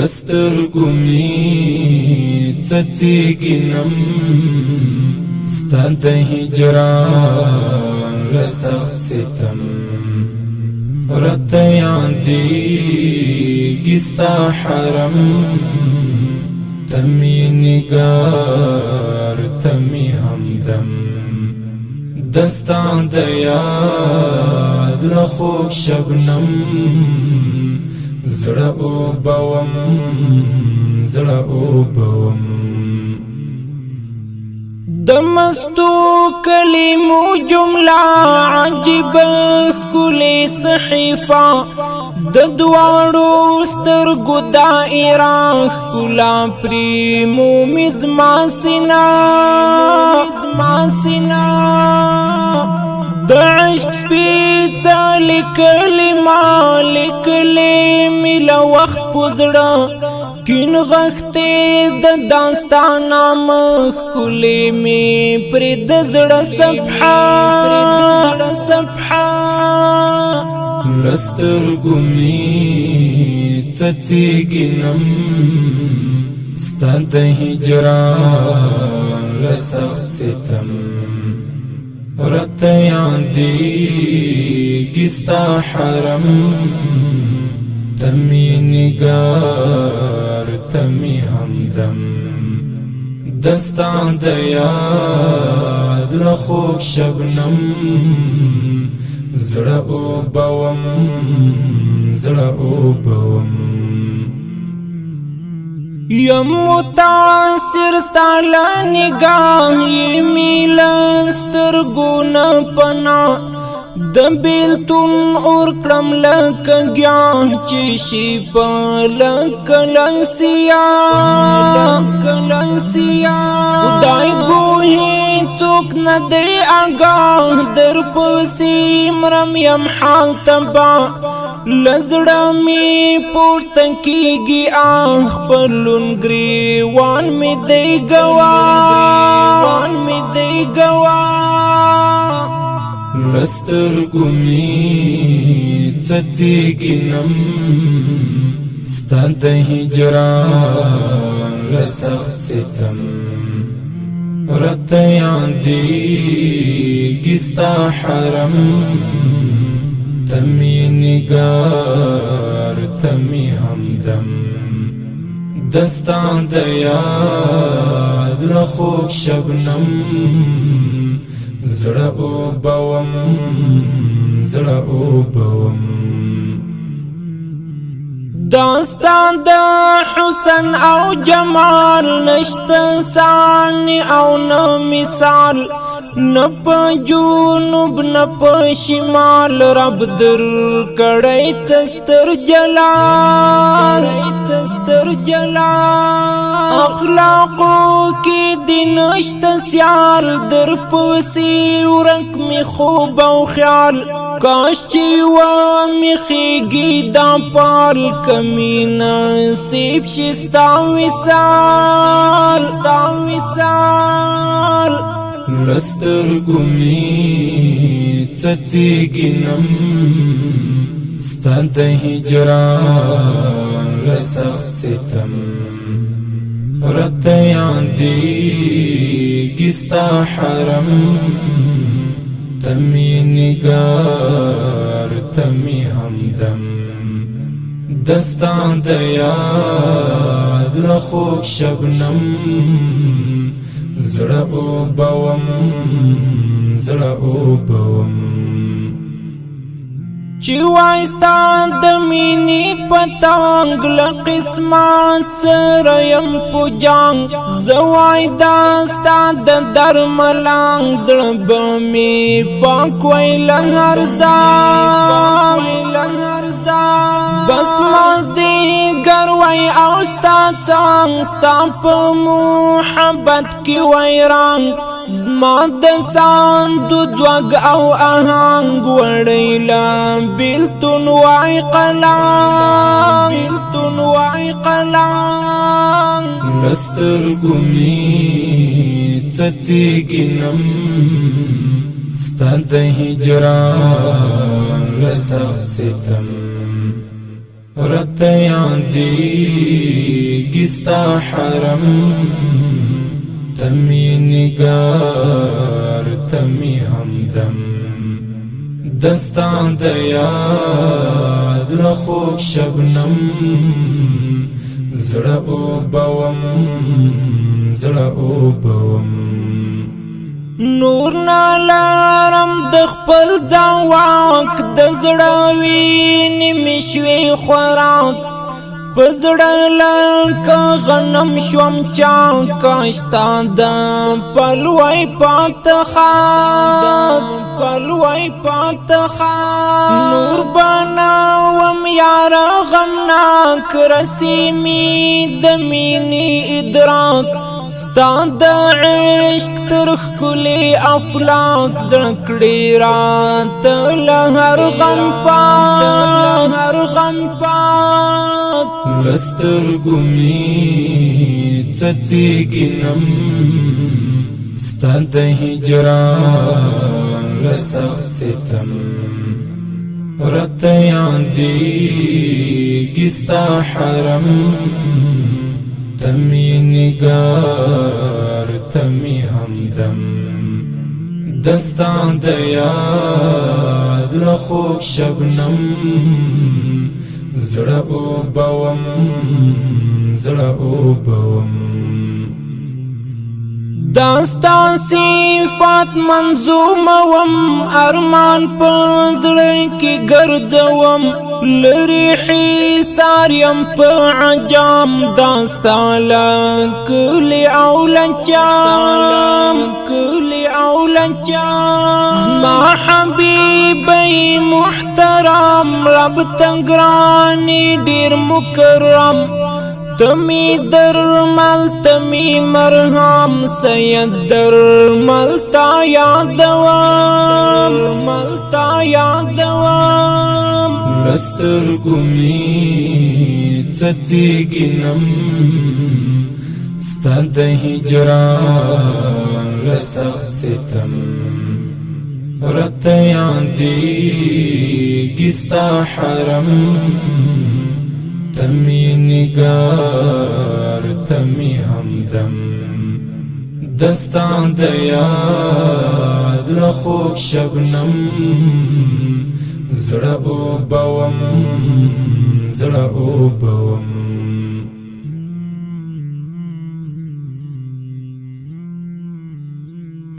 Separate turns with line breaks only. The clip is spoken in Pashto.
لسترګو مې څڅېږم ستا د هجران له سخت ستم راته یادېږي ستا حرم ته مې نګار ته مې همدم د ستا د یاد له خوږ شبنم زړه اوبوم زړه اوبوم
د مستو کلمو جمله عجیبه ښکلې صحیفه د دواړو سترګو دایره ښکلا پرې مومي زما سینه د عشق سپېڅلې کلمه لیکلې مې له وخت په زړه کین غختې د داستانه مخ ښکلې مې پرې د زړه صفحه
له سترګو مې څڅېږم ستا د هجران له سخت ستم راته یادېږي ستا حرم ته مې نګار ته مې همدم د ستا د یاد له خوږ شبنم زړه اوبوم زړه اوبوم
یم متاثر ستا له نګاه یې مې له سترګو نه پناه د بیلتون اور کړم لکه ګیاه چې شي په لکه لسیا خدای ګوهې څوک نه دی آګاه در پسې مرم یم حال تبا لزړه مې پورته کېږي خپلون ګریوان مې دی ګواه
لسترګو مې څڅېږم ستا د هجران له سخت ستم راته یادېږي ستا حرم ته مې نګار ته مې همدم د ستا د یاد له خوږ شبنم زړه اوبوم زړه اوبوم
داستان د حسن او جمال نشته ثاني او نه مثال نه په جنوب نه په شمال رب در کړی ستر جلال اخلاقو کې د نشته سیال در پسې ورک می خوب او خیال کاش چې و می خېږي دا پال کمی نصیب شي ستا وصال
لسترګو مې څڅېږم ستا د هجران له سخت ستم راته یادېږي ستا حرم ته مې نګار ته مې همدم د ستا د یاد له خوږ شبنم زړه اوبوم زړه اوبوم
چې وای ستا د مینې پتنګ له قسمت سره یم په جنګ زه وای دا ستا د درملنګ زړه به مې پاک وای له هر ځان بس مازدیګر وای او ستا څنګ ستا په محبت کې وای رنګ زما د ساندو ځواګ او آهنګ وړی لا بیلتون وای قلم
لسترګو می څڅیږم ستا د هجران له سخت ستم راته یادېږي ستا حرم ته مې نګار ته مې همدم دستا د یاد له خوږ شبنم زړه اوبوم زړه اوبوم
نور نالارم د خپل ځان واک د زړه وینې مې شوې خوراک په زړه لکه غنم شوم چاکستا د پلوی پاته خاک پلوی پاته خاک نور بناوم یار غمناک رسیمی د مینې ادراک ستا د عشق ترخ کلی افلاک زړکړې راته له هر غم پاک هر غم پاک
لسترګو می څڅیږم ستا د هجران له سخت ستم راته یادېږي ستا حرم ته مې نګار ته مې همدم دستا د یاد له خوږ شبنم زړه اوبوم زړه اوبوم
داستا صفات منظوموم ارمان په زړه کې ګرځوم لری حصار یم په عجام داستا لکلی او لنچام کلی او لنچام ما حبیبی محترم رب تنگرانی ډیر مکرم تمی درمل تمی مرهم سید درمل تا یادوام ملتا یادوام
لسترګو می څڅیږم ستا د هجران له سخت ستم راته یادېږي ستا حرم ته مې نګار ته مې همدم دستا د یاد له خوږ شبنم زړه اوبوم زړه اوبوم